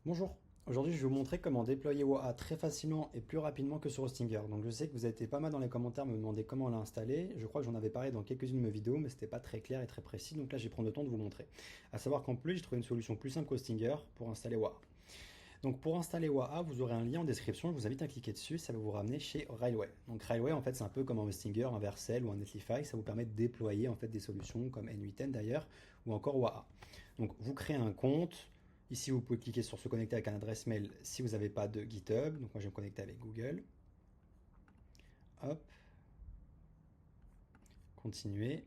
Bonjour, aujourd'hui je vais vous montrer comment déployer WAA très facilement et plus rapidement que sur Hostinger. Donc je sais que vous avez été pas mal dans les commentaires à me demander comment l'installer. Je crois que j'en avais parlé dans quelques-unes de mes vidéos, mais c'était pas très clair et très précis, donc là je vais prendre le temps de vous montrer. À savoir qu'en plus j'ai trouvé une solution plus simple qu'Hostinger pour installer WAA. Donc pour installer WAA, vous aurez un lien en description, je vous invite à cliquer dessus, ça va vous ramener chez Railway. Donc Railway en fait c'est un peu comme un Hostinger, un Vercel ou un Netlify, ça vous permet de déployer en fait des solutions comme N8N d'ailleurs ou encore WAA. Donc vous créez un compte, ici vous pouvez cliquer sur se connecter avec un adresse mail si vous n'avez pas de GitHub, donc moi je vais me connecter avec Google. Hop, continuer.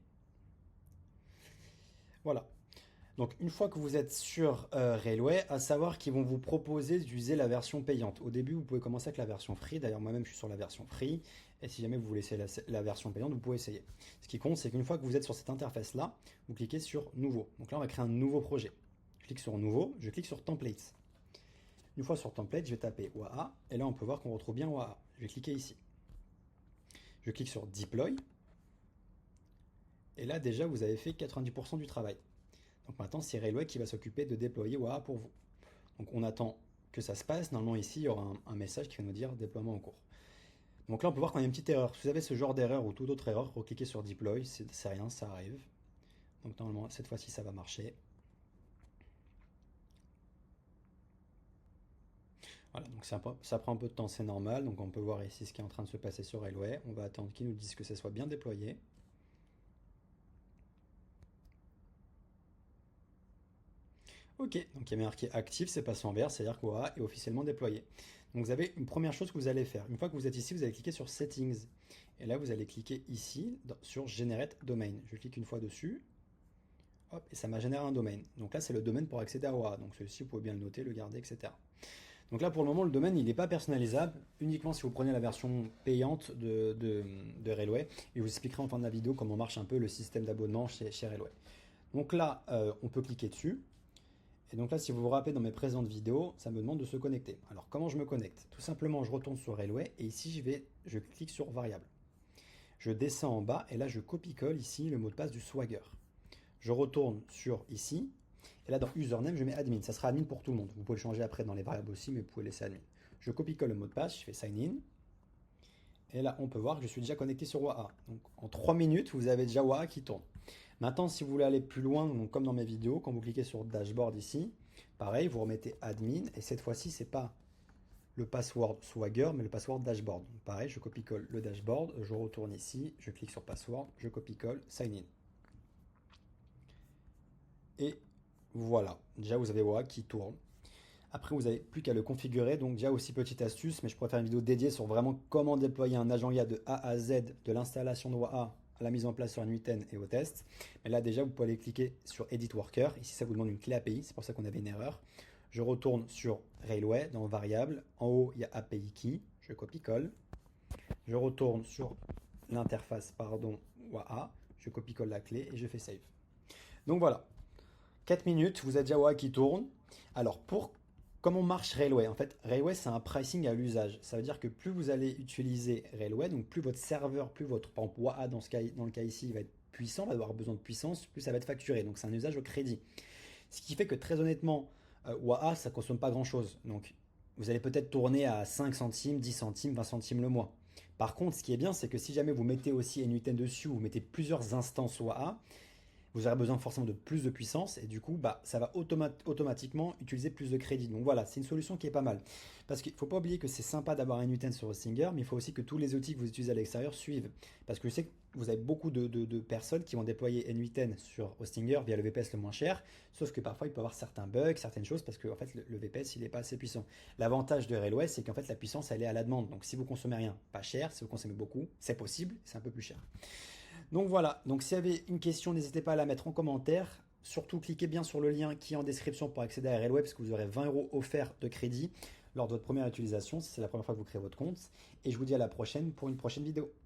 Voilà. Donc une fois que vous êtes sur Railway, à savoir qu'ils vont vous proposer d'utiliser la version payante. Au début, vous pouvez commencer avec la version free. D'ailleurs, moi-même, je suis sur la version free. Et si jamais vous voulez essayer la version payante, vous pouvez essayer. Ce qui compte, c'est qu'une fois que vous êtes sur cette interface-là, vous cliquez sur Nouveau. Donc là, on va créer un nouveau projet. Je clique sur Nouveau, je clique sur Templates. Une fois sur Template, je vais taper WAA. Et là, on peut voir qu'on retrouve bien WAA. Je vais cliquer ici. Je clique sur Deploy. Et là, déjà, vous avez fait 90% du travail. Donc maintenant, c'est Railway qui va s'occuper de déployer WAA pour vous. Donc on attend que ça se passe. Normalement, ici, il y aura un message qui va nous dire déploiement en cours. Donc là, on peut voir qu'on a une petite erreur. Si vous avez ce genre d'erreur ou toute autre erreur, recliquez sur Deploy, c'est rien, ça arrive. Donc normalement, cette fois-ci, ça va marcher. Voilà, donc ça prend un peu de temps, c'est normal. Donc on peut voir ici ce qui est en train de se passer sur Railway. On va attendre qu'ils nous disent que ça soit bien déployé. Ok, donc il y a marqué actif, c'est passé en vert, c'est-à-dire que WAA est officiellement déployé. Donc vous avez une première chose que vous allez faire. Une fois que vous êtes ici, vous allez cliquer sur Settings. Et là, vous allez cliquer ici sur Generate Domain. Je clique une fois dessus. Hop, et ça m'a généré un domaine. Donc là, c'est le domaine pour accéder à WAA. Donc celui-ci, vous pouvez bien le noter, le garder, etc. Donc là, pour le moment, le domaine, il n'est pas personnalisable, uniquement si vous prenez la version payante de Railway. Et je vous expliquerai en fin de la vidéo comment marche un peu le système d'abonnement chez Railway. Donc là, on peut cliquer dessus. Et donc là, si vous vous rappelez dans mes présentes vidéos, ça me demande de se connecter. Alors comment je me connecte? Tout simplement, je retourne sur Railway et ici, je clique sur Variable. Je descends en bas et là, je copie-colle ici le mot de passe du Swagger. Je retourne sur ici et là, dans Username, je mets Admin. Ça sera Admin pour tout le monde. Vous pouvez le changer après dans les variables aussi, mais vous pouvez laisser Admin. Je copie-colle le mot de passe, je fais Sign In. Et là, on peut voir que je suis déjà connecté sur WAA. Donc en 3 minutes, vous avez déjà WAA qui tourne. Maintenant, si vous voulez aller plus loin, donc comme dans mes vidéos, quand vous cliquez sur Dashboard ici, pareil, vous remettez Admin. Et cette fois-ci, c'est pas le password Swagger, mais le password Dashboard. Donc pareil, je copie-colle le dashboard, je retourne ici, je clique sur Password, je copie-colle, Sign In. Et voilà, déjà vous avez WAA qui tourne. Après, vous n'avez plus qu'à le configurer. Donc déjà aussi petite astuce, mais je pourrais faire une vidéo dédiée sur vraiment comment déployer un Agentya de A à Z, de l'installation de WAA à la mise en place sur un 8N et au test. Mais là déjà, vous pouvez aller cliquer sur Edit Worker. Ici, ça vous demande une clé API, c'est pour ça qu'on avait une erreur. Je retourne sur Railway dans Variable. En haut, il y a API Key. Je copie-colle. Je retourne sur l'interface, pardon, WAA. Je copie-colle la clé et je fais Save. Donc voilà, 4 minutes, vous avez déjà WAA qui tourne. Alors comment marche Railway? En fait, Railway, c'est un pricing à l'usage. Ça veut dire que plus vous allez utiliser Railway, donc plus votre serveur, plus votre par exemple, WAA dans le cas ici va être puissant, va avoir besoin de puissance, plus ça va être facturé. Donc c'est un usage au crédit. Ce qui fait que très honnêtement, WAA, ça ne consomme pas grand-chose. Donc vous allez peut-être tourner à 5 centimes, 10 centimes, 20 centimes le mois. Par contre, ce qui est bien, c'est que si jamais vous mettez aussi N8N dessus, vous mettez plusieurs instances WAA, vous aurez besoin forcément de plus de puissance et du coup, bah, ça va automatiquement utiliser plus de crédit. Donc voilà, c'est une solution qui est pas mal. Parce qu'il ne faut pas oublier que c'est sympa d'avoir un N8N sur Hostinger, mais il faut aussi que tous les outils que vous utilisez à l'extérieur suivent. Parce que je sais que vous avez beaucoup de personnes qui vont déployer N8N sur Hostinger via le VPS le moins cher, sauf que parfois il peut y avoir certains bugs, certaines choses, parce que en fait, le VPS il n'est pas assez puissant. L'avantage de Railway, c'est qu'en fait la puissance elle est à la demande. Donc si vous consommez rien, pas cher, si vous consommez beaucoup, c'est possible, c'est un peu plus cher. Donc voilà, donc s'il y avait une question, n'hésitez pas à la mettre en commentaire. Surtout, cliquez bien sur le lien qui est en description pour accéder à Railway parce que vous aurez 20 € offerts de crédit lors de votre première utilisation si c'est la première fois que vous créez votre compte. Et je vous dis à la prochaine pour une prochaine vidéo.